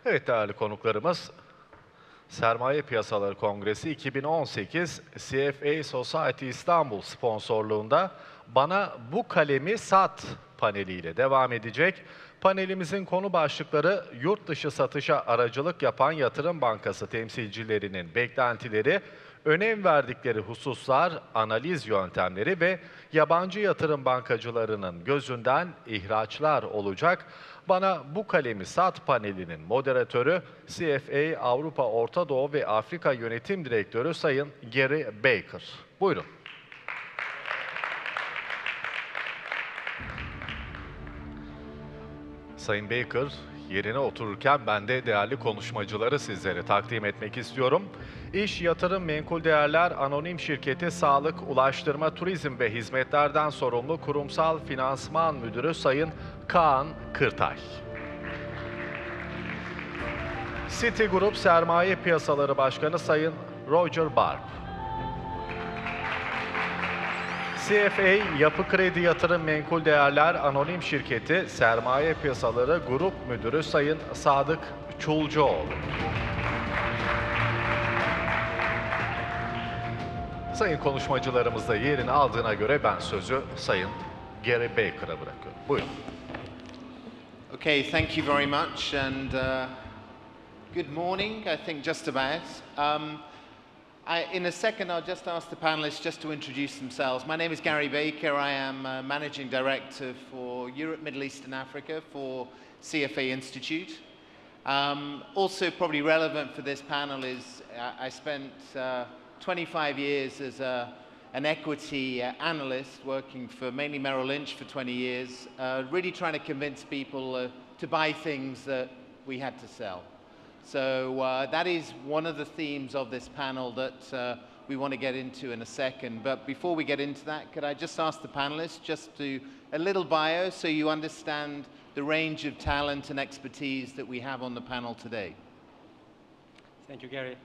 Evet değerli konuklarımız, Sermaye Piyasaları Kongresi 2018 CFA Society İstanbul sponsorluğunda Bana Bu Kalemi Sat paneliyle devam edecek. Panelimizin konu başlıkları yurt dışı satışa aracılık yapan yatırım bankası temsilcilerinin beklentileri, önem verdikleri hususlar, analiz yöntemleri ve yabancı yatırım bankacılarının gözünden ihraçlar olacak. Bana Bu Kalemi Sat panelinin moderatörü CFA Avrupa, Orta Doğu ve Afrika Yönetim Direktörü Sayın Gary Baker. Buyurun. Sayın Baker, yerine otururken ben de değerli konuşmacıları sizlere takdim etmek istiyorum. İş, Yatırım, Menkul Değerler Anonim Şirketi Sağlık, Ulaştırma, Turizm ve Hizmetlerden sorumlu Kurumsal Finansman Müdürü Sayın Kaan Kırtay. Citigroup Sermaye Piyasaları Başkanı Sayın Roger Barb. CFA Yapı Kredi Yatırım Menkul Değerler Anonim Şirketi Sermaye Piyasaları Grup Müdürü Sayın Sadık Çulcuoğlu. Sayın konuşmacılarımız da yerini aldığına göre ben sözü Sayın Gary Baker'a bırakıyorum. Buyurun. Okay, thank you very much and good morning, I think just about. In a second, I'll just ask the panelists just to introduce themselves. My name is Gary Baker. I am Managing Director for Europe, Middle East and Africa for CFA Institute. Also probably relevant for this panel is I spent 25 years as an equity analyst working for mainly Merrill Lynch for 20 years, really trying to convince people to buy things that we had to sell. So that is one of the themes of this panel that we want to get into in a second. But before we get into that, could I just ask the panelists just to a little bio so you understand the range of talent and expertise that we have on the panel today? Thank you, Gary.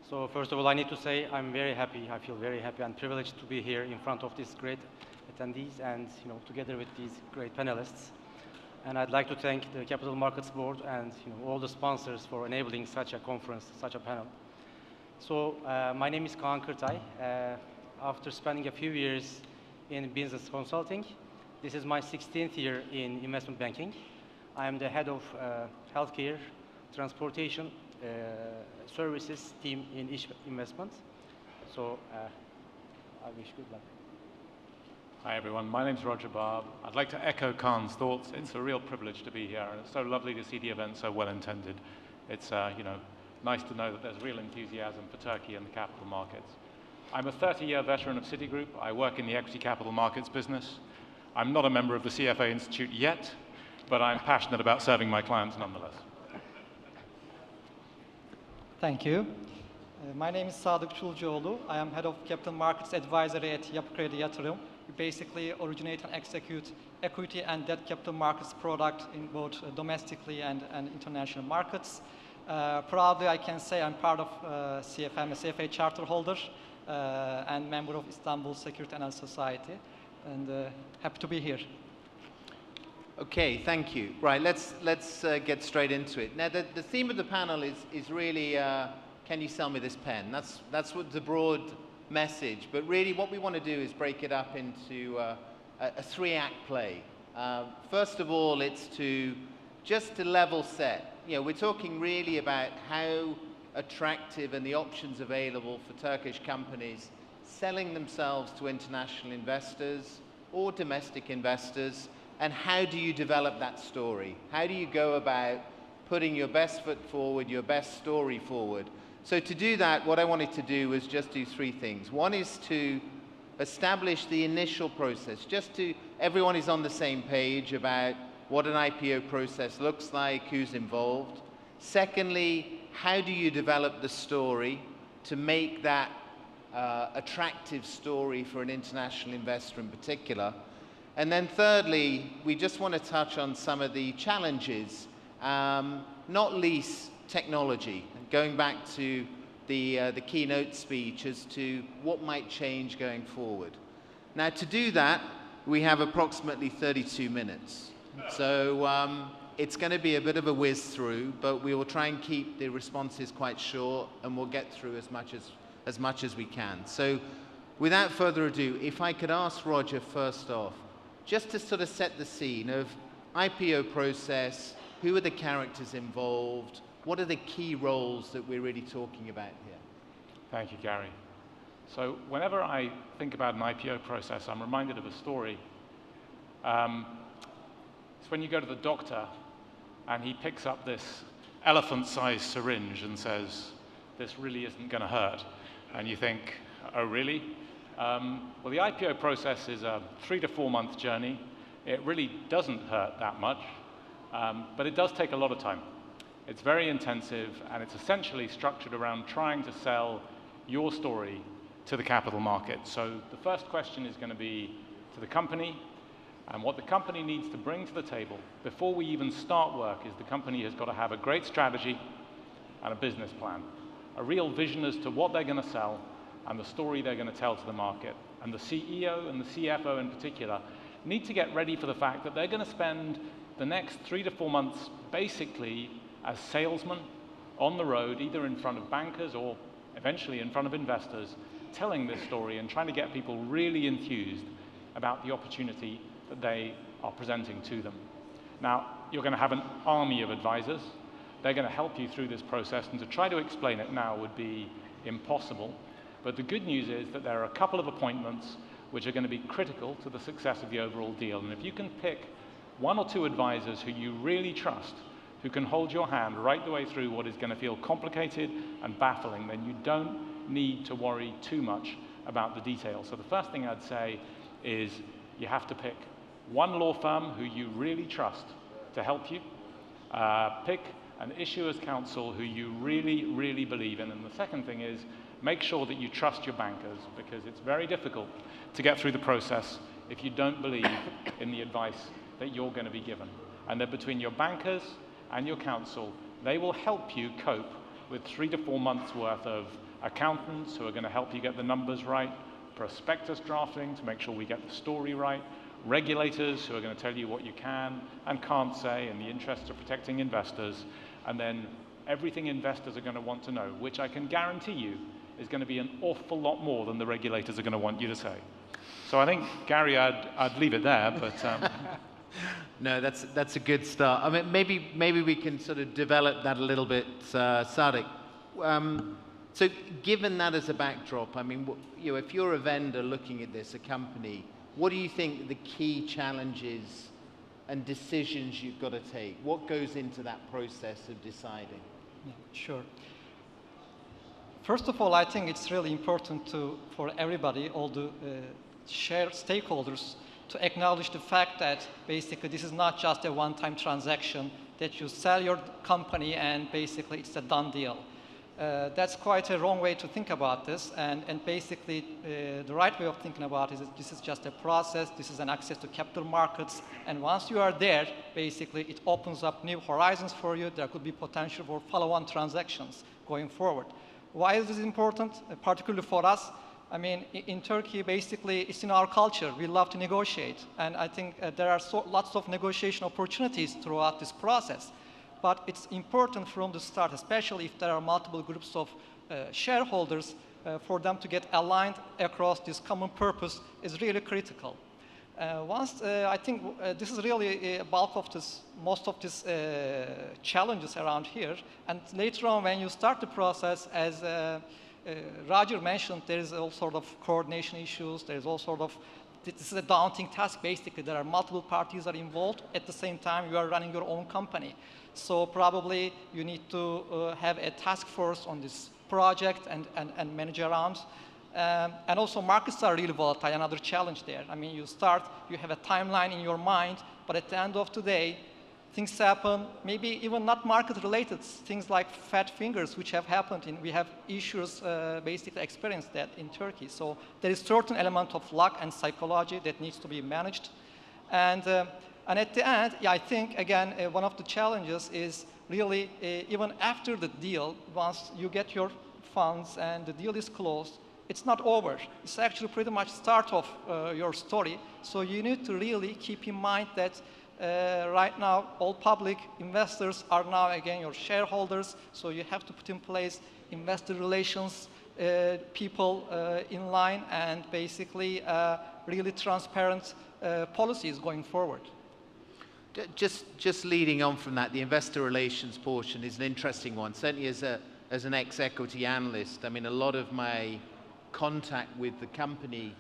So first of all, I need to say I'm very happy. I feel very happy and privileged to be here in front of these great attendees and together with these great panelists. And I'd like to thank the Capital Markets Board and all the sponsors for enabling such a conference, such a panel. So my name is Kaan Kırtay. After spending a few years in business consulting, this is my 16th year in investment banking. I am the head of healthcare, transportation, services team in each investment. So I wish good luck. Hi everyone, my name's Roger Barb. I'd like to echo Kaan's thoughts. It's a real privilege to be here and it's so lovely to see the event so well attended. It's nice to know that there's real enthusiasm for Turkey and the capital markets. I'm a 30-year veteran of Citigroup. I work in the equity capital markets business. I'm not a member of the CFA Institute yet, but I'm passionate about serving my clients nonetheless. Thank you. My name is Sadık Çulcuoğlu. I am head of capital markets advisory at Yapı Kredi Yatırım. We basically originate and execute equity and debt capital markets product in both domestically and international markets. Proudly, I can say I'm part of CFA. I'm a CFA charter holder and member of Istanbul Security Analyst Society, and happy to be here. Okay, thank you. Right, let's get straight into it. Now, the theme of the panel is really, can you sell me this pen? That's what the broad message. But really, what we want to do is break it up into a three-act play. First of all, it's just to level set. We're talking really about how attractive and the options available for Turkish companies selling themselves to international investors or domestic investors. And how do you develop that story? How do you go about putting your best foot forward, your best story forward? So to do that, what I wanted to do was just do three things. One is to establish the initial process, everyone is on the same page about what an IPO process looks like, who's involved. Secondly, how do you develop the story to make that attractive story for an international investor in particular? And then thirdly, we just want to touch on some of the challenges, not least technology, going back to the keynote speech as to what might change going forward. Now, to do that, we have approximately 32 minutes. So It's going to be a bit of a whiz through, but we will try and keep the responses quite short, and we'll get through as much as we can. So without further ado, if I could ask Roger first off, just to sort of set the scene of IPO process, who are the characters involved, what are the key roles that we're really talking about here? Thank you, Gary. So whenever I think about an IPO process, I'm reminded of a story. It's when you go to the doctor and he picks up this elephant-sized syringe and says, this really isn't going to hurt. And you think, oh, really? Well, the IPO process is a 3 to 4 month journey. It really doesn't hurt that much, but it does take a lot of time. It's very intensive, and it's essentially structured around trying to sell your story to the capital market. So the first question is going to be to the company, and what the company needs to bring to the table before we even start work is the company has got to have a great strategy and a business plan, a real vision as to what they're going to sell and the story they're going to tell to the market. And the CEO and the CFO in particular need to get ready for the fact that they're going to spend the next 3 to 4 months basically as salesmen on the road, either in front of bankers or eventually in front of investors, telling this story and trying to get people really enthused about the opportunity that they are presenting to them. Now, you're going to have an army of advisors. They're going to help you through this process, and to try to explain it now would be impossible. But the good news is that there are a couple of appointments which are going to be critical to the success of the overall deal. And if you can pick 1 or 2 advisors who you really trust, who can hold your hand right the way through what is going to feel complicated and baffling, then you don't need to worry too much about the details. So the first thing I'd say is you have to pick 1 law firm who you really trust to help you. Pick an issuer's counsel who you really, really believe in. And the second thing is make sure that you trust your bankers, because it's very difficult to get through the process if you don't believe in the advice that you're going to be given. And then between your bankers and your counsel, they will help you cope with 3 to 4 months worth of accountants who are going to help you get the numbers right, prospectus drafting to make sure we get the story right, regulators who are going to tell you what you can and can't say in the interest of protecting investors, and then everything investors are going to want to know, which I can guarantee you is going to be an awful lot more than the regulators are going to want you to say. So I think, Gary, I'd leave it there, but... No, that's a good start. I mean, maybe we can sort of develop that a little bit, Sadiq. So given that as a backdrop, I mean, you know, if you're a vendor looking at this, a company, what do you think the key challenges and decisions you've got to take? What goes into that process of deciding? Yeah, sure. First of all, I think it's really important for everybody, all the stakeholders, to acknowledge the fact that basically this is not just a one-time transaction that you sell your company and basically it's a done deal. That's quite a wrong way to think about this, and basically the right way of thinking about it is that this is just a process, this is an access to capital markets, and once you are there, basically it opens up new horizons for you. There could be potential for follow-on transactions going forward. Why is this important, particularly for us? I mean, in Turkey, basically, it's in our culture. We love to negotiate. And I think there are lots of negotiation opportunities throughout this process. But it's important from the start, especially if there are multiple groups of shareholders, for them to get aligned across this common purpose is really critical. I think this is really a bulk of most of these challenges around here. And later on, when you start the process, as Roger mentioned, there is all sort of coordination issues. There is all sort of, this is a daunting task, basically. There are multiple parties that are involved. At the same time, you are running your own company. So probably you need to have a task force on this project and manage around. And also markets are really volatile, another challenge there. I mean, you have a timeline in your mind, but at the end of the day, things happen, maybe even not market related, things like fat fingers, which have happened, we have issues basically experienced that in Turkey. So there is certain element of luck and psychology that needs to be managed. And at the end, yeah, I think, again, one of the challenges is really, even after the deal, once you get your funds and the deal is closed, it's not over. It's actually pretty much start of your story. So you need to really keep in mind that right now, all public investors are now again your shareholders, so you have to put in place investor relations people in line and basically really transparent policies going forward. Just leading on from that, the investor relations portion is an interesting one. Certainly as an ex-equity analyst, I mean, a lot of my contact with the company,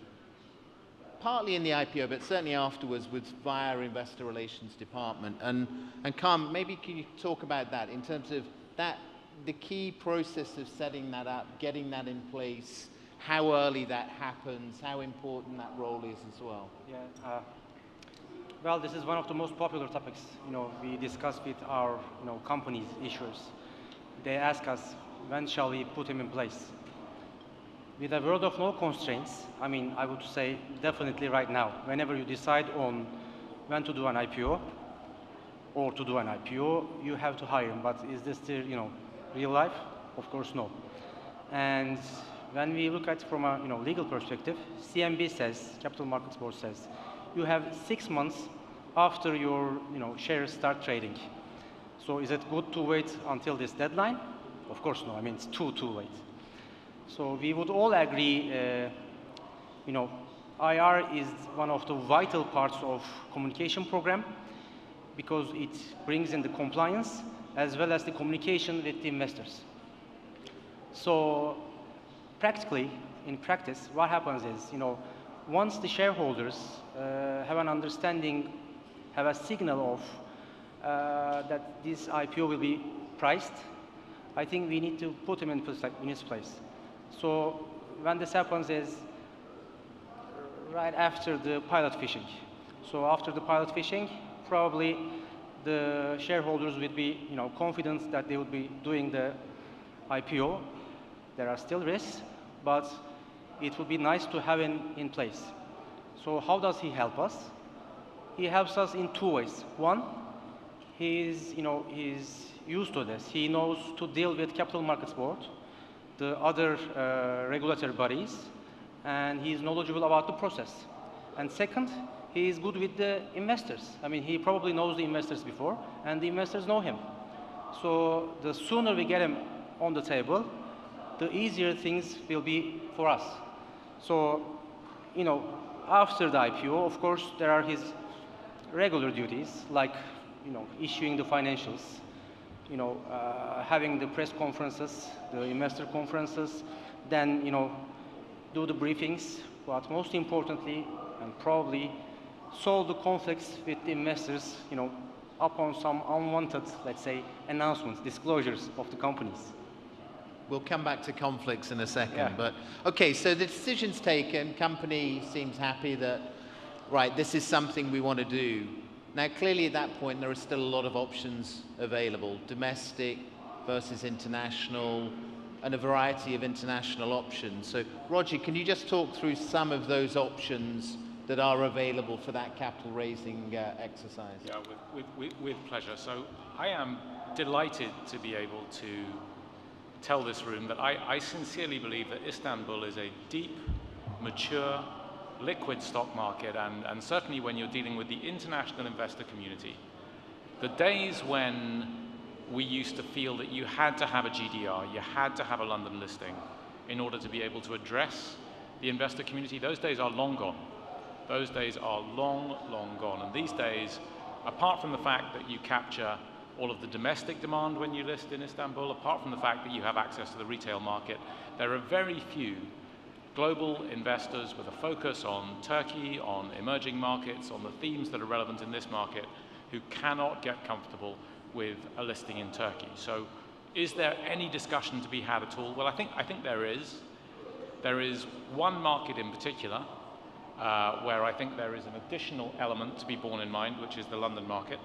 partly in the IPO, but certainly afterwards, was via investor relations department. And Khan, maybe can you talk about that in terms of that, the key process of setting that up, getting that in place, how early that happens, how important that role is as well? Yeah. Well, this is one of the most popular topics, we discuss with our, companies, issuers. They ask us, when shall we put him in place? With a world of no constraints, I mean, I would say definitely right now. Whenever you decide on when to do an IPO or to do an IPO, you have to hire him. But is this still, real life? Of course, no. And when we look at it from a, legal perspective, CMB says, Capital Markets Board says, you have 6 months after your, shares start trading. So is it good to wait until this deadline? Of course, no. I mean, it's too late. So we would all agree, IR is one of the vital parts of communication program because it brings in the compliance as well as the communication with the investors. So practically, in practice, what happens is, once the shareholders have an understanding, have a signal of that this IPO will be priced, I think we need to put him in his place. So when this happens is right after the pilot fishing. So after the pilot fishing, probably the shareholders would be, confident that they would be doing the IPO. There are still risks, but it would be nice to have him in place. So how does he help us? He helps us in 2 ways. One, he's used to this. He knows to deal with Capital Markets Board, the other regulatory bodies, and he's knowledgeable about the process. And second, he is good with the investors. I mean, he probably knows the investors before, and the investors know him. So the sooner we get him on the table, the easier things will be for us. So, after the IPO, of course, there are his regular duties, like, issuing the financials, having the press conferences, the investor conferences, then, do the briefings, but most importantly, and probably solve the conflicts with the investors, upon some unwanted, let's say, announcements, disclosures of the companies. We'll come back to conflicts in a second, Yeah. but okay, so the decision's taken, company seems happy that, right, this is something we want to do. Now, clearly at that point, there are still a lot of options available, domestic versus international, and a variety of international options. So, Roger, can you just talk through some of those options that are available for that capital raising exercise? Yeah, with pleasure. So I am delighted to be able to tell this room that I sincerely believe that Istanbul is a deep, mature, liquid stock market, and certainly when you're dealing with the international investor community, the days when we used to feel that you had to have a GDR, you had to have a London listing in order to be able to address the investor community, those days are long gone. Those days are long, long gone. And these days, apart from the fact that you capture all of the domestic demand when you list in Istanbul, apart from the fact that you have access to the retail market, there are very few global investors with a focus on Turkey, on emerging markets, on the themes that are relevant in this market, who cannot get comfortable with a listing in Turkey. So is there any discussion to be had at all? Well, I think there is. There is one market in particular where I think there is an additional element to be borne in mind, which is the London market.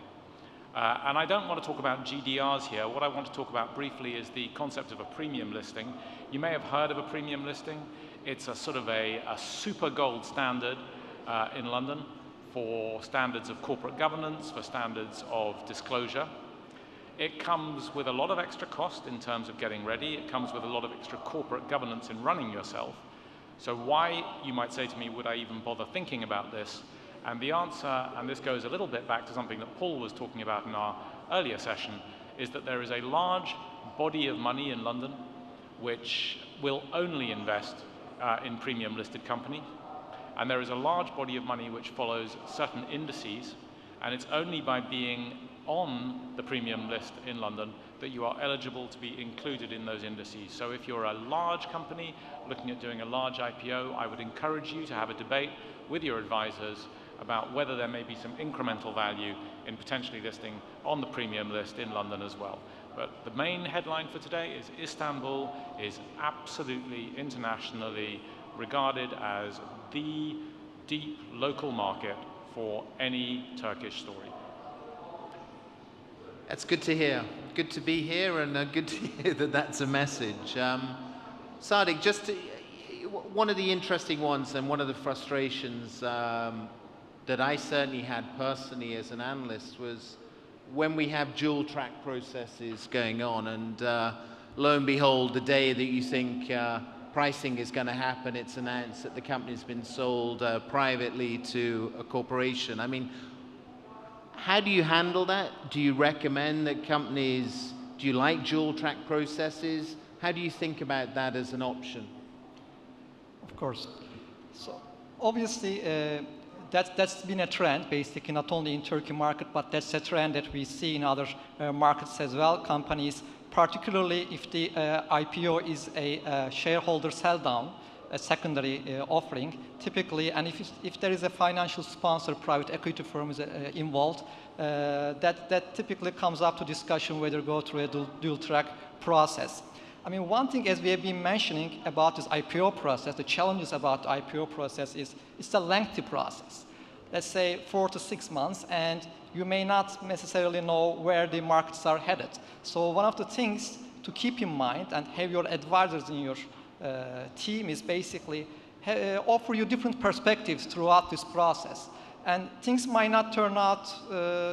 And I don't want to talk about GDRs here. What I want to talk about briefly is the concept of a premium listing. You may have heard of a premium listing. It's a sort of a super gold standard in London for standards of corporate governance, for standards of disclosure. It comes with a lot of extra cost in terms of getting ready. It comes with a lot of extra corporate governance in running yourself. So why, you might say to me, would I even bother thinking about this? And the answer, and this goes a little bit back to something that Paul was talking about in our earlier session, is that there is a large body of money in London which will only invest in premium listed company. And there is a large body of money which follows certain indices, and it's only by being on the premium list in London that you are eligible to be included in those indices. So if you're a large company looking at doing a large IPO, I would encourage you to have a debate with your advisors about whether there may be some incremental value in potentially listing on the premium list in London as well. But the main headline for today is Istanbul is absolutely internationally regarded as the deep local market for any Turkish story. That's good to hear. Good to be here, and good to hear that that's a message. Sadiq, one of the interesting ones and one of the frustrations that I certainly had personally as an analyst was when we have dual track processes going on, and lo and behold, the day that you think pricing is going to happen, it's announced that the company's been sold privately to a corporation. I mean, how do you handle that? Do you recommend that companies, do you like dual track processes? How do you think about that as an option? Of course. So obviously, that's been a trend, basically, not only in Turkey market, but that's a trend that we see in other markets as well. Companies, particularly if the IPO is a shareholder sell down, a secondary offering, typically, and if there is a financial sponsor, private equity firm is involved, that typically comes up to discussion whether go through a dual track process. I mean, one thing, as we have been mentioning about this IPO process, the challenges about the IPO process is it's a lengthy process. Let's say 4 to 6 months, and you may not necessarily know where the markets are headed. So one of the things to keep in mind and have your advisors in your team is basically offer you different perspectives throughout this process. And things might not turn out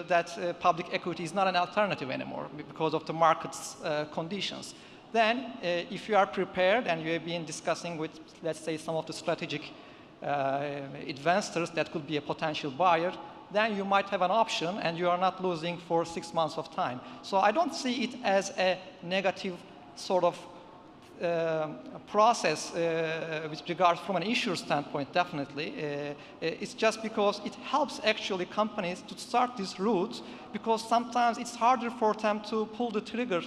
that public equity is not an alternative anymore because of the market's conditions. Then, if you are prepared and you have been discussing with, let's say, some of the strategic investors that could be a potential buyer, then you might have an option and you are not losing for 6 months of time. So I don't see it as a negative sort of process with regards from an issuer standpoint, definitely. It's just because it helps actually companies to start this route, because sometimes it's harder for them to pull the trigger.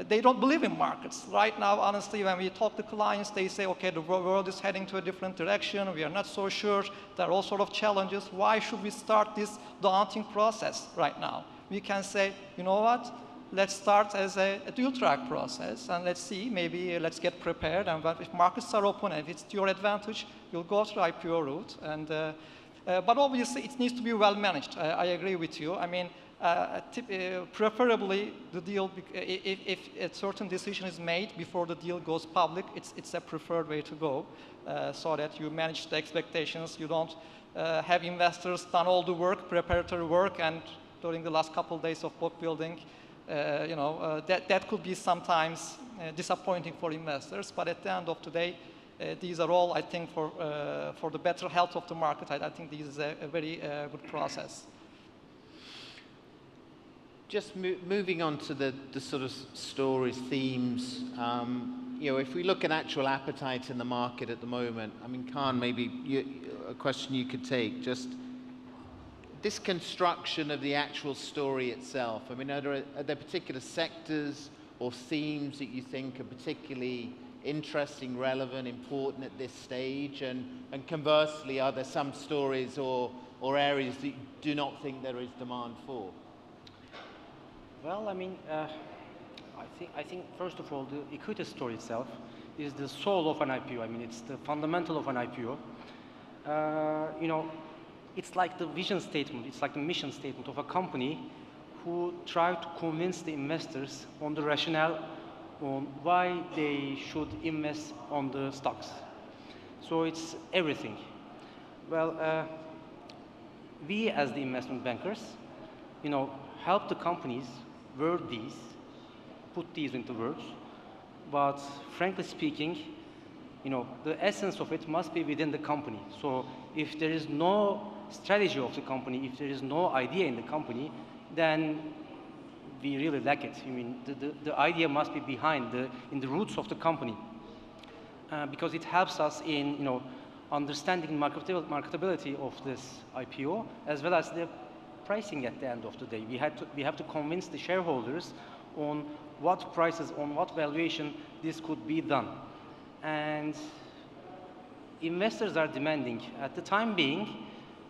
They don't believe in markets. Right now, honestly, when we talk to clients, they say, okay, the world is heading to a different direction. We are not so sure. There are all sorts of challenges. Why should we start this daunting process right now? We can say, you know what? Let's start as a dual track process, and let's see, maybe let's get prepared. And if markets are open and if it's to your advantage, you'll go through IPO route. And, but obviously, it needs to be well managed. I agree with you. I mean, preferably the deal, if a certain decision is made before the deal goes public, it's a preferred way to go, so that you manage the expectations. You don't have investors done all the work, preparatory work, and during the last couple of days of book building, that could be sometimes disappointing for investors. But at the end of the day, these are all, I think, for the better health of the market. I think this is a very good process. Just moving on to the sort of stories, themes, if we look at actual appetite in the market at the moment, I mean, Khan, maybe a question you could take, just this construction of the actual story itself. I mean, are there particular sectors or themes that you think are particularly interesting, relevant, important at this stage? And conversely, are there some stories or areas that you do not think there is demand for? Well, I mean, I think first of all, the equity story itself is the soul of an IPO. I mean, it's the fundamental of an IPO. It's like the vision statement, it's like the mission statement of a company who try to convince the investors on the rationale on why they should invest on the stocks. So it's everything. Well, we as the investment bankers, help the companies word these, put these into words, but frankly speaking, the essence of it must be within the company. So if there is no strategy of the company, if there is no idea in the company, then we really lack it. I mean, the idea must be behind, in the roots of the company, because it helps us in, you know, understanding marketability of this IPO, as well as the pricing at the end of the day. We have to convince the shareholders on what prices, on what valuation this could be done. And investors are demanding, at the time being,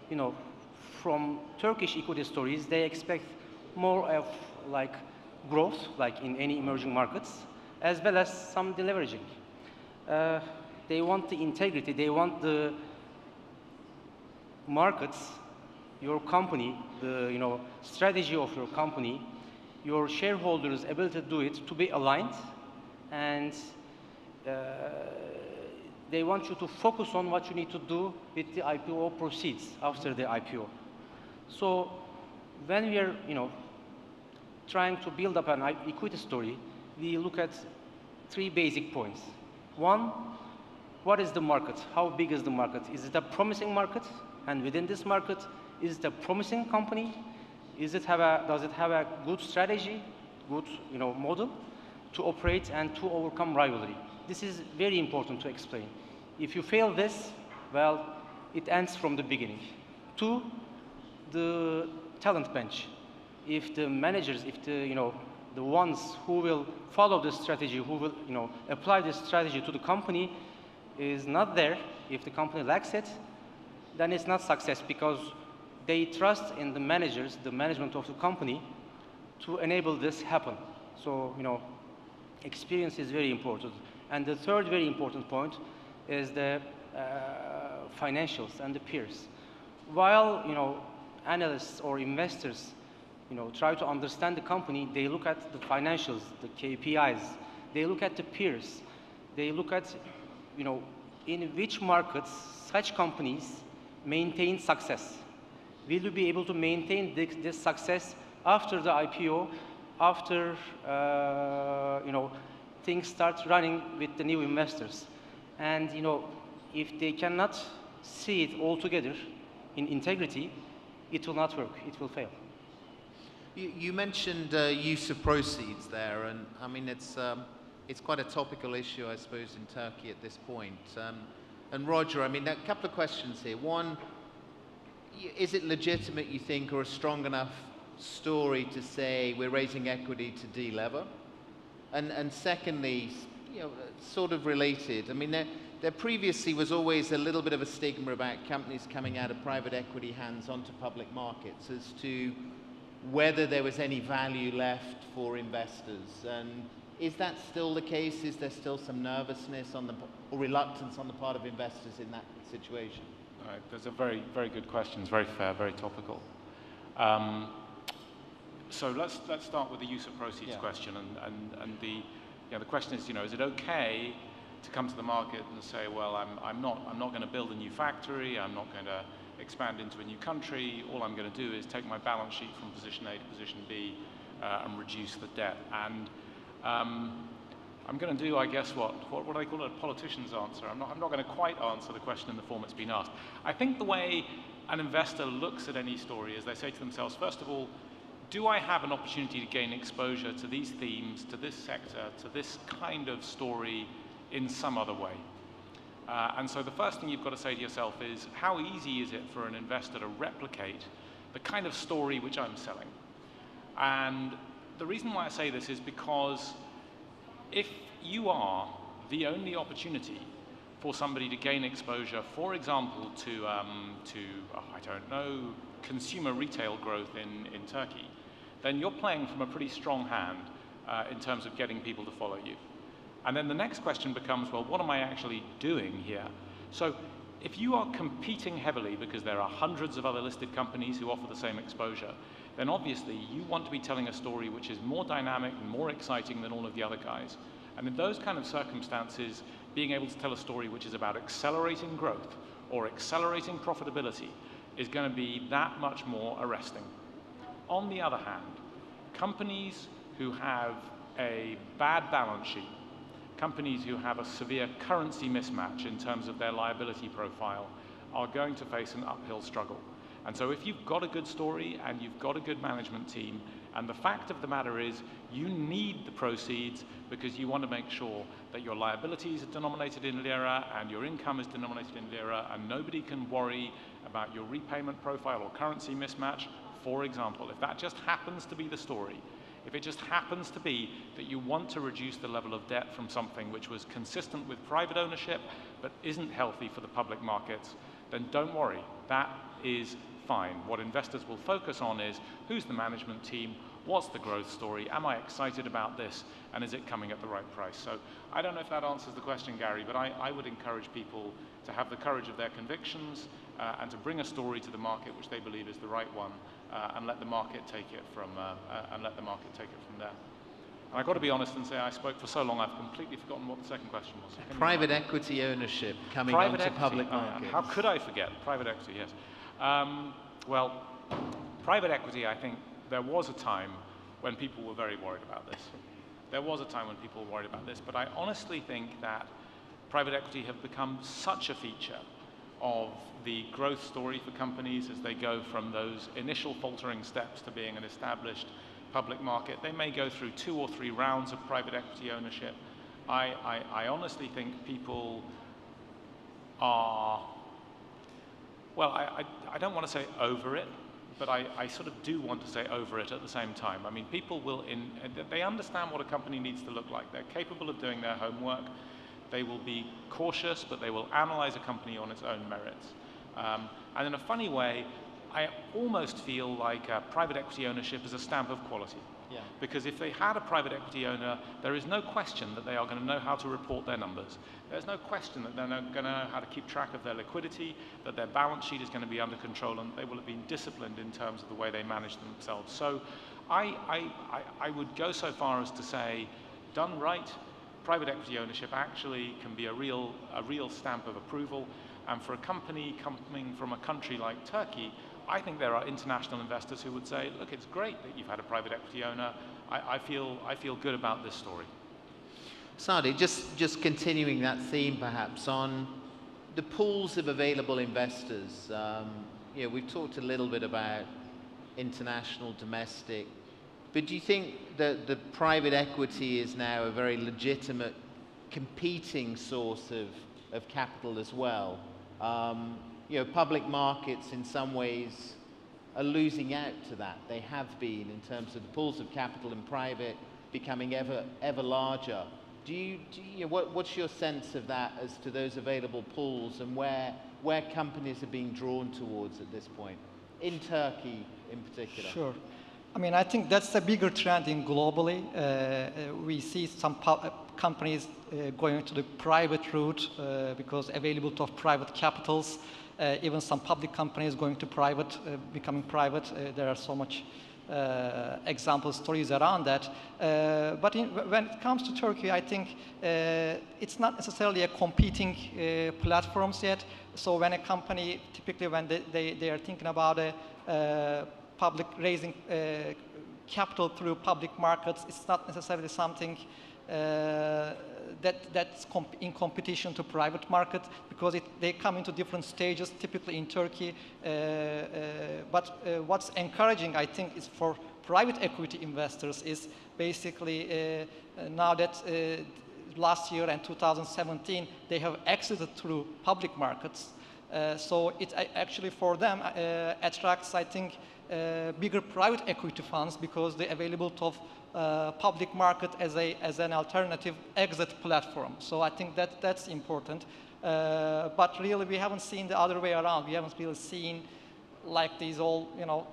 you know, from Turkish equity stories, they expect more of like growth, like in any emerging markets, as well as some deleveraging. They want the integrity, they want the markets, your company, the, you know, strategy of your company, your shareholders' ability to do it, to be aligned, and they want you to focus on what you need to do with the IPO proceeds after the IPO. So when we are, you know, trying to build up an equity story, we look at 3 basic points. One, what is the market? How big is the market? Is it a promising market? And within this market, is it a promising company? Does it have a good strategy, good, you know, model to operate and to overcome rivalry? This is very important to explain. If you fail this, well, it ends from the beginning. 2, the talent bench. If the managers, if the, you know, the ones who will follow this strategy, who will, you know, apply this strategy to the company is not there, if the company lacks it, then it's not success, because they trust in the managers, the management of the company, to enable this happen. So, you know, experience is very important. And the third very important point is the financials and the peers. While, you know, analysts or investors, you know, try to understand the company, they look at the financials, the KPIs, they look at the peers, they look at, you know, in which markets such companies maintain success. Will you be able to maintain this success after the IPO, after, you know, things start running with the new investors? And, you know, if they cannot see it all together in integrity, it will not work, it will fail. You mentioned use of proceeds there, and I mean, it's quite a topical issue, I suppose, in Turkey at this point. And Roger, I mean, a couple of questions here. One, is it legitimate, you think, or a strong enough story to say we're raising equity to de-lever? And secondly, you know, sort of related, I mean, there previously was always a little bit of a stigma about companies coming out of private equity hands onto public markets as to whether there was any value left for investors. And is that still the case? Is there still some nervousness or reluctance on the part of investors in that situation? All right, those are very, very good questions, very fair, very topical. So let's start with the use of proceeds question, and the, you know, the question is, you know, is it okay to come to the market and say, well, I'm not going to build a new factory, I'm not going to expand into a new country, all I'm going to do is take my balance sheet from position A to position B and reduce the debt. And I'm going to do, I guess, what do they call it, a politician's answer. I'm not going to quite answer the question in the form it's been asked. I think the way an investor looks at any story is they say to themselves, first of all, do I have an opportunity to gain exposure to these themes, to this sector, to this kind of story in some other way? And so the first thing you've got to say to yourself is, how easy is it for an investor to replicate the kind of story which I'm selling? And the reason why I say this is because if you are the only opportunity for somebody to gain exposure, for example, to I don't know, consumer retail growth in Turkey, then you're playing from a pretty strong hand in terms of getting people to follow you. And then the next question becomes, well, what am I actually doing here? So if you are competing heavily because there are hundreds of other listed companies who offer the same exposure, then obviously you want to be telling a story which is more dynamic and more exciting than all of the other guys. And in those kind of circumstances, being able to tell a story which is about accelerating growth or accelerating profitability is going to be that much more arresting. On the other hand, companies who have a bad balance sheet, companies who have a severe currency mismatch in terms of their liability profile, are going to face an uphill struggle. And so if you've got a good story and you've got a good management team, and the fact of the matter is you need the proceeds because you want to make sure that your liabilities are denominated in lira and your income is denominated in lira, and nobody can worry about your repayment profile or currency mismatch, for example. If that just happens to be the story, if it just happens to be that you want to reduce the level of debt from something which was consistent with private ownership but isn't healthy for the public markets, then don't worry, that is fine. What investors will focus on is who's the management team, what's the growth story, am I excited about this, and is it coming at the right price? So I don't know if that answers the question, Gary, but I would encourage people to have the courage of their convictions and to bring a story to the market which they believe is the right one, and let the market take it from there. And I've got to be honest and say I spoke for so long I've completely forgotten what the second question was. Private equity ownership coming onto public markets. How could I forget? Private equity, yes. Well, private equity, I think there was a time when people were very worried about this. There was a time when people were worried about this, but I honestly think that private equity have become such a feature of the growth story for companies as they go from those initial faltering steps to being an established public market. They may go through 2 or 3 rounds of private equity ownership. I honestly think people are, well, I don't want to say over it, but I sort of do want to say over it at the same time. I mean, people will, they understand what a company needs to look like. They're capable of doing their homework. They will be cautious, but they will analyze a company on its own merits. And in a funny way, I almost feel like private equity ownership is a stamp of quality. Yeah. Because if they had a private equity owner, there is no question that they are going to know how to report their numbers. There's no question that they're going to know how to keep track of their liquidity, that their balance sheet is going to be under control, and they will have been disciplined in terms of the way they manage themselves. So I would go so far as to say, done right, private equity ownership actually can be a real stamp of approval. And for a company coming from a country like Turkey, I think there are international investors who would say, look, it's great that you've had a private equity owner. I feel good about this story. Sadi, just continuing that theme perhaps on the pools of available investors. We've talked a little bit about international, domestic, but do you think that the private equity is now a very legitimate competing source of capital as well? Public markets in some ways are losing out to that. They have been in terms of the pools of capital in private becoming ever larger. What's your sense of that as to those available pools and where companies are being drawn towards at this point, in Turkey in particular? Sure. I mean, I think that's a bigger trend globally. We see some companies going to the private route because availability of private capitals. Even some public companies going to private, becoming private. There are so much example stories around that. But when it comes to Turkey, I think it's not necessarily a competing platforms yet. So when a company, typically when they are thinking about a public raising capital through public markets, it's not necessarily something that's in competition to private market because they come into different stages, typically in Turkey. But what's encouraging, I think, is for private equity investors is basically now that last year and 2017, they have exited through public markets. So it actually for them attracts, I think, bigger private equity funds because the availability of public market as an alternative exit platform. So I think that's important. But really, we haven't seen the other way around. We haven't really seen like these all,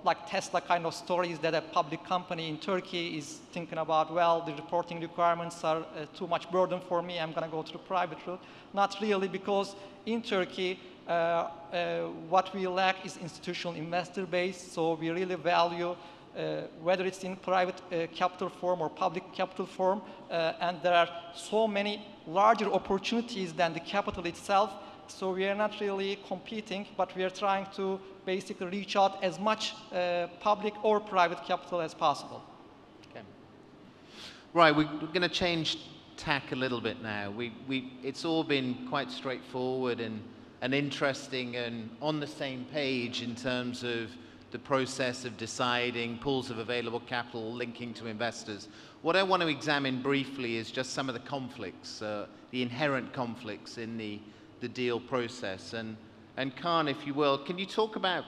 like Tesla kind of stories that a public company in Turkey is thinking about, well, the reporting requirements are too much burden for me, I'm going to go to the private route. Not really, because in Turkey, what we lack is institutional investor base, so we really value whether it's in private capital form or public capital form, and there are so many larger opportunities than the capital itself, so we are not really competing, but we are trying to basically reach out as much public or private capital as possible. Okay. Right, we're going to change tack a little bit now. It's all been quite straightforward and and interesting and on the same page in terms of the process of deciding pools of available capital linking to investors. What I want to examine briefly is just some of the conflicts, the inherent conflicts in the deal process. And Khan, if you will, can you talk about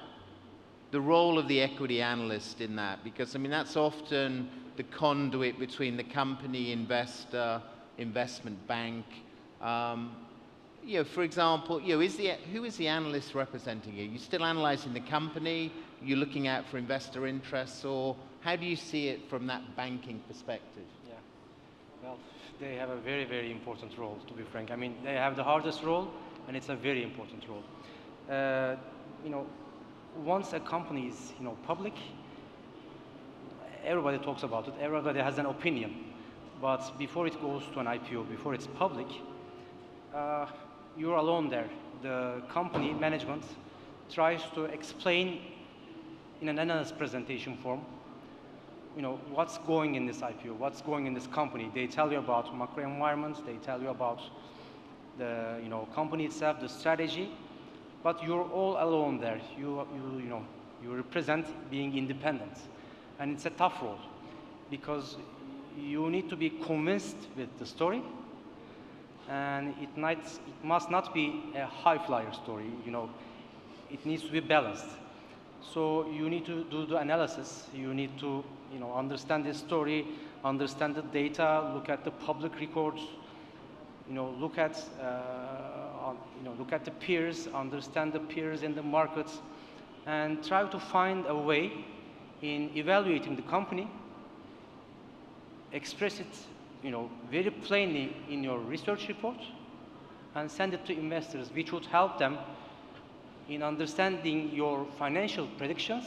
the role of the equity analyst in that? Because, I mean, that's often the conduit between the company, investor, investment bank. You know, for example, you know, who is the analyst representing you? You still analyzing the company? You're looking out for investor interests, or how do you see it from that banking perspective? Yeah. Well, they have a very, very important role, to be frank. I mean, they have the hardest role, and it's a very important role. You know, once a company is, you know, public, everybody talks about it. Everybody has an opinion. But before it goes to an IPO, before it's public, you're alone there. The company management tries to explain in an analyst presentation form, you know, what's going in this IPO, what's going in this company. They tell you about macro environment, they tell you about the, you know, company itself, the strategy, but you're all alone there. You represent being independent, and it's a tough role because you need to be convinced with the story, and it must not be a high flyer story. You know, it needs to be balanced. So you need to do the analysis. You need to, you know, understand the story, understand the data, look at the public records, you know, look at the peers, understand the peers in the markets, and try to find a way in evaluating the company, express it, you know, very plainly in your research report, and send it to investors, which would help them in understanding your financial predictions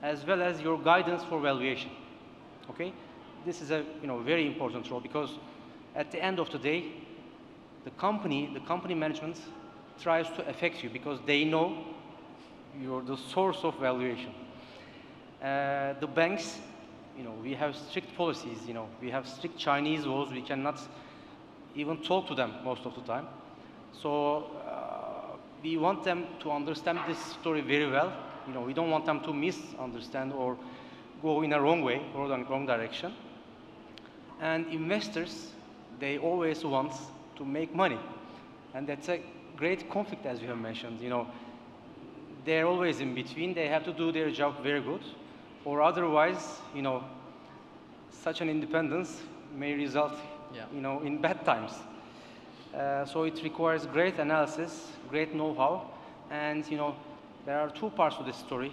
as well as your guidance for valuation. Okay, this is a, you know, very important role, because at the end of the day, the company management tries to affect you because they know you're the source of valuation. The banks, you know, we have strict policies. You know, we have strict Chinese laws. We cannot even talk to them most of the time. So we want them to understand this story very well. You know, we don't want them to misunderstand or go in a wrong way or in the wrong direction. And investors, they always want to make money, and that's a great conflict, as you have mentioned. You know, they're always in between. They have to do their job very good, or otherwise, you know, such an independence may result, you know, in bad times. So it requires great analysis, great know-how, and, you know, there are two parts to this story,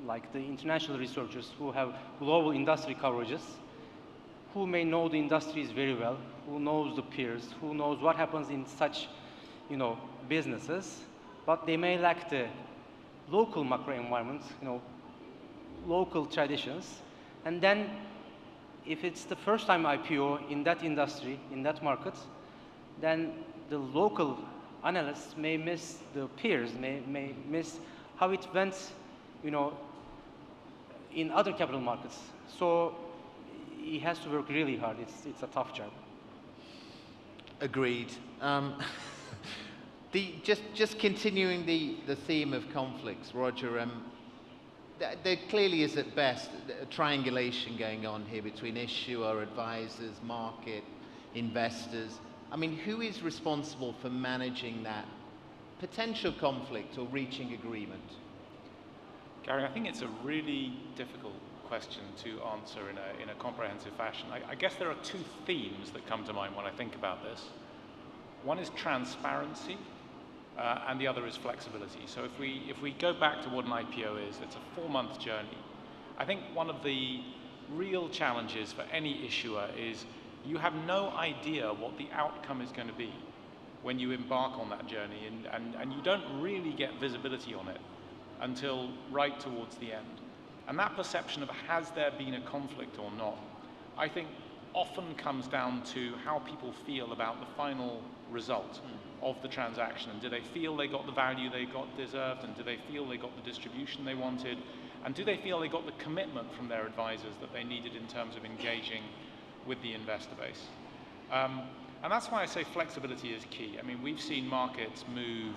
like the international researchers who have global industry coverages, who may know the industries very well, who knows the peers, who knows what happens in such, you know, businesses, but they may lack the local macro environment, you know, local traditions. And then if it's the first time IPO in that industry, in that market, then the local analysts may miss the peers, may miss how it went, you know, in other capital markets. So he has to work really hard. It's a tough job. Agreed. Just continuing the theme of conflicts, Roger, there clearly is at best a triangulation going on here between issuer, advisors, market, investors. I mean, who is responsible for managing that potential conflict or reaching agreement? Gary, I think it's a really difficult question to answer in a comprehensive fashion. I guess there are two themes that come to mind when I think about this. One is transparency, and the other is flexibility. So if we go back to what an IPO is, it's a 4-month journey. I think one of the real challenges for any issuer is you have no idea what the outcome is going to be when you embark on that journey, and you don't really get visibility on it until right towards the end. And that perception of has there been a conflict or not, I think often comes down to how people feel about the final result of the transaction. And do they feel they got the value they got deserved? And do they feel they got the distribution they wanted? And do they feel they got the commitment from their advisors that they needed in terms of engaging with the investor base? And that's why I say flexibility is key. I mean, we've seen markets move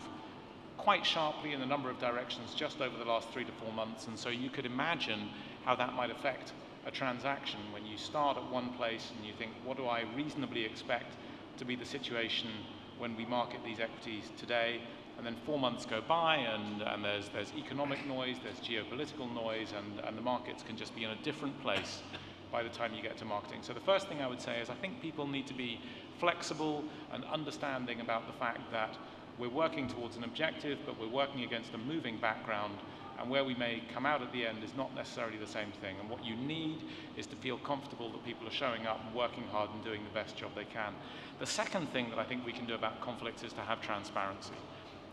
quite sharply in a number of directions just over the last 3 to 4 months, and so you could imagine how that might affect a transaction when you start at one place and you think, what do I reasonably expect to be the situation when we market these equities today? And then 4 months go by, and there's economic noise, there's geopolitical noise, and the markets can just be in a different place by the time you get to marketing. So the first thing I would say is I think people need to be flexible and understanding about the fact that we're working towards an objective, but we're working against a moving background, and where we may come out at the end is not necessarily the same thing. And what you need is to feel comfortable that people are showing up and working hard and doing the best job they can. The second thing that I think we can do about conflicts is to have transparency.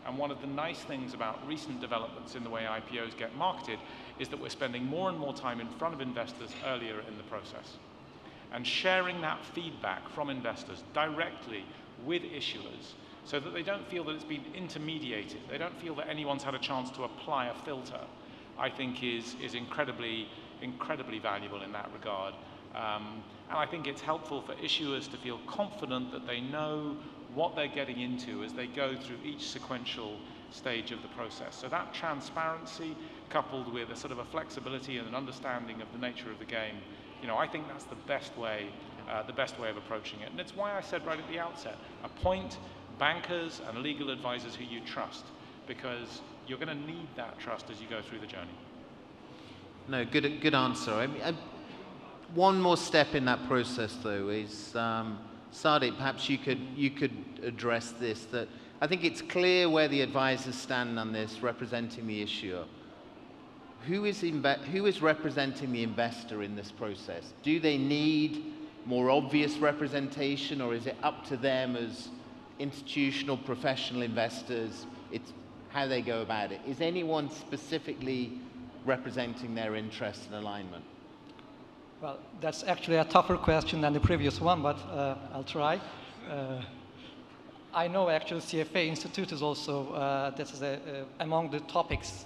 And one of the nice things about recent developments in the way IPOs get marketed is that we're spending more and more time in front of investors earlier in the process. And sharing that feedback from investors directly with issuers so that they don't feel that it's been intermediated, they don't feel that anyone's had a chance to apply a filter, I think is incredibly valuable in that regard. And I think it's helpful for issuers to feel confident that they know what they're getting into as they go through each sequential stage of the process. So that transparency, coupled with a sort of a flexibility and an understanding of the nature of the game, I think that's the best way of approaching it. And it's why I said right at the outset, appoint bankers and legal advisors who you trust, because you're going to need that trust as you go through the journey. No, good answer. I mean, one more step in that process, though, is Sadiq, perhaps you could address this. That I think it's clear where the advisors stand on this, representing the issuer. Who is representing the investor in this process? Do they need more obvious representation, or is it up to them as institutional, professional investors? It's how they go about it. Is anyone specifically representing their interests and alignment? Well, that's actually a tougher question than the previous one, but I'll try. I know actually CFA Institute is also, that is among the topics,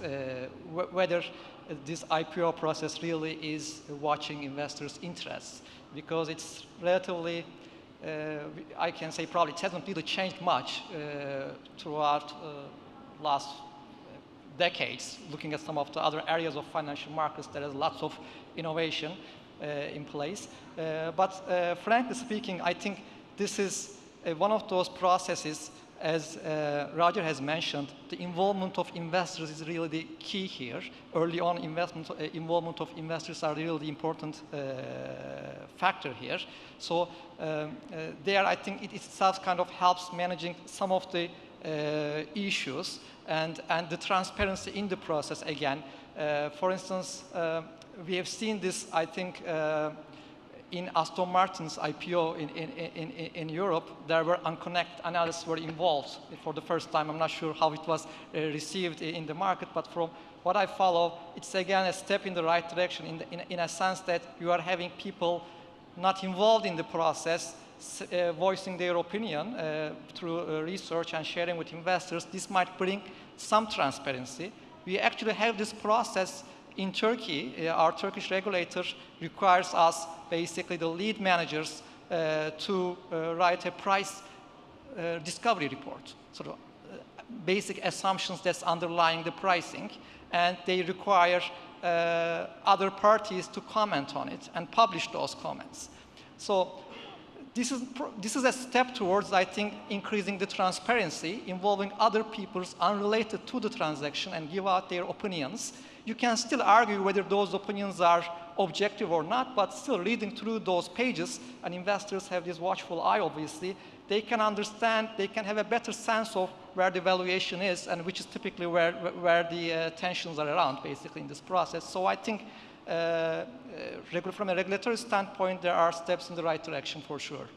whether this IPO process really is watching investors' interests, because it's relatively, I can say probably it hasn't really changed much throughout last decades. Looking at some of the other areas of financial markets, there is lots of innovation in place. But frankly speaking, I think this is one of those processes, as Roger has mentioned, the involvement of investors is really the key here. Early on, involvement of investors are really the important factor here. So there, I think it itself kind of helps managing some of the issues and the transparency in the process again. For instance, we have seen this, I think, in Aston Martin's IPO in Europe. There were unconnected analysts were involved for the first time. I'm not sure how it was received in the market, but from what I follow, it's again a step in the right direction in a sense that you are having people not involved in the process voicing their opinion through research and sharing with investors. This might bring some transparency. We actually have this process in Turkey. Our Turkish regulator requires us, basically the lead managers, to write a price discovery report, sort of basic assumptions that's underlying the pricing, and they require other parties to comment on it and publish those comments. So this is a step towards, I think, increasing the transparency, involving other people's unrelated to the transaction and give out their opinions. You can still argue whether those opinions are objective or not, but still reading through those pages, and investors have this watchful eye, obviously, they can understand, they can have a better sense of where the valuation is, and which is typically where the tensions are around, basically, in this process. So I think from a regulatory standpoint, there are steps in the right direction for sure.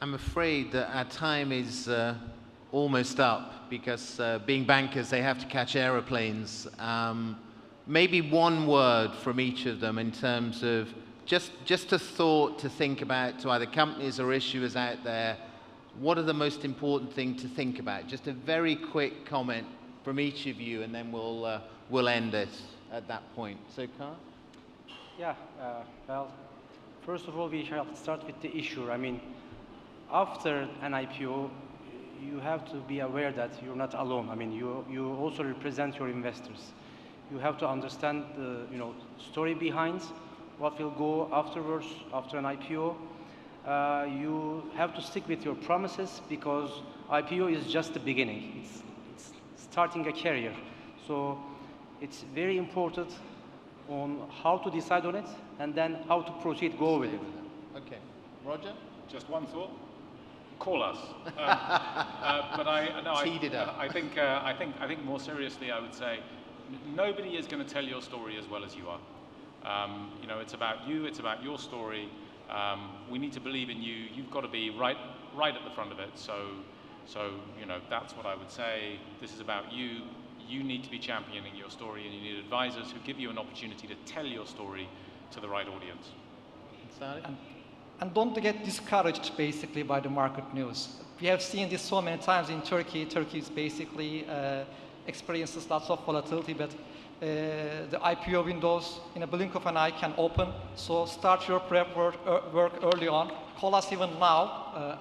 I'm afraid that our time is almost up, because being bankers, they have to catch aeroplanes. Maybe one word from each of them in terms of just a thought to think about to either companies or issuers out there. What are the most important things to think about? Just a very quick comment from each of you, and then we'll end it at that point. So, Kaan? Yeah, well, first of all, we shall start with the issuer. I mean, after an IPO, you have to be aware that you're not alone. I mean, you also represent your investors. You have to understand the story behind what will go afterwards, after an IPO. You have to stick with your promises because IPO is just the beginning. It's starting a career. So it's very important on how to decide on it and then how to proceed, go with it. Okay. Roger? Just one thought. Call us. But Teed it up. I think more seriously, I would say nobody is going to tell your story as well as you are. It's about you. It's about your story. We need to believe in you. You've got to be right at the front of it. So that's what I would say. This is about you. You need to be championing your story, and you need advisors who give you an opportunity to tell your story to the right audience. And don't get discouraged basically by the market news. We have seen this so many times in Turkey. Turkey is basically experiences lots of volatility, but the IPO windows in a blink of an eye can open. So start your prep work early on. Call us even now,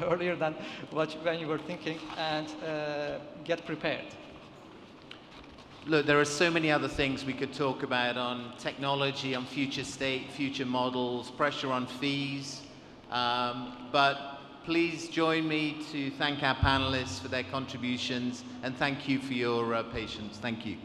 earlier than when you were thinking, and get prepared. Look, there are so many other things we could talk about on technology, on future state, future models, pressure on fees. But please join me to thank our panelists for their contributions, and thank you for your patience. Thank you.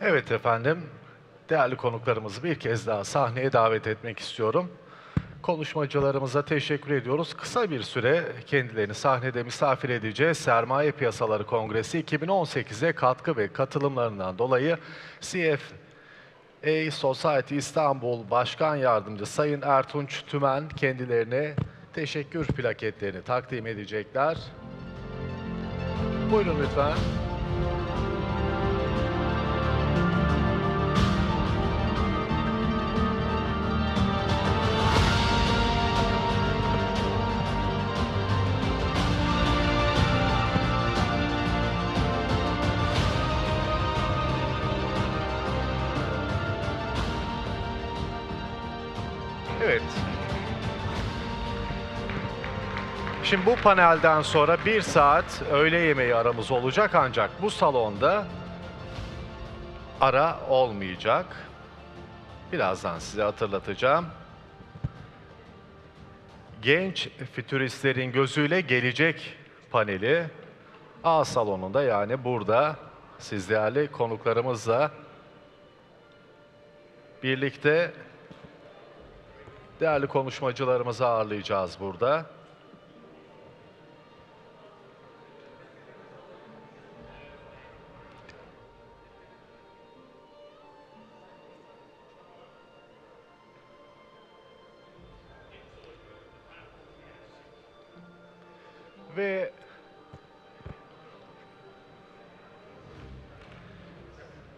Evet efendim, değerli konuklarımızı bir kez daha sahneye davet etmek istiyorum. Konuşmacılarımıza teşekkür ediyoruz. Kısa bir süre kendilerini sahnede misafir edeceğiz. Sermaye Piyasaları Kongresi 2018'e katkı ve katılımlarından dolayı CFA Society İstanbul Başkan Yardımcısı Sayın Ertunç Tümen kendilerine teşekkür plaketlerini takdim edecekler. Buyurun lütfen. Evet. Şimdi bu panelden sonra 1 saat öğle yemeği aramız olacak, ancak bu salonda ara olmayacak. Birazdan size hatırlatacağım. Genç fütüristlerin gözüyle gelecek paneli A salonunda, yani burada siz değerli konuklarımızla birlikte değerli konuşmacılarımızı ağırlayacağız burada. Ve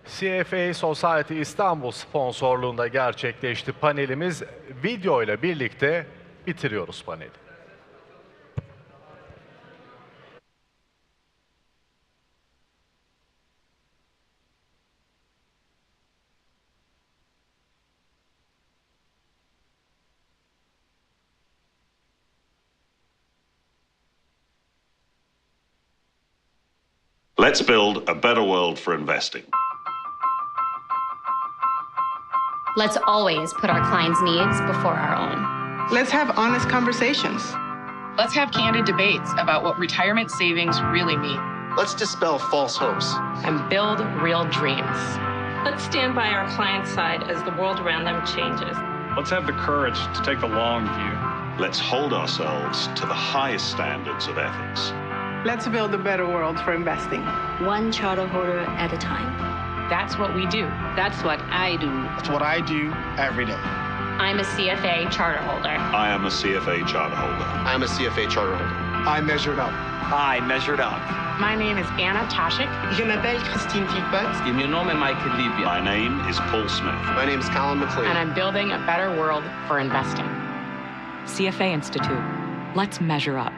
CFA Society İstanbul sponsorluğunda gerçekleşti panelimiz. Video ile birlikte bitiriyoruz paneli. Let's build a better world for investing. Let's always put our clients' needs before our own. Let's have honest conversations. Let's have candid debates about what retirement savings really mean. Let's dispel false hopes. And build real dreams. Let's stand by our clients' side as the world around them changes. Let's have the courage to take the long view. Let's hold ourselves to the highest standards of ethics. Let's build a better world for investing. One charterholder at a time. That's what we do. That's what I do. That's what I do every day. I'm a CFA charter holder. I am a CFA charter holder. I'm a CFA charter holder. I measured up. I measured up. My name is Anna Toshik. Je m'appelle Christine Philpott. Il mio nome è Michael Libia. My name is Paul Smith. My name is Colin McLean. And I'm building a better world for investing. CFA Institute. Let's measure up.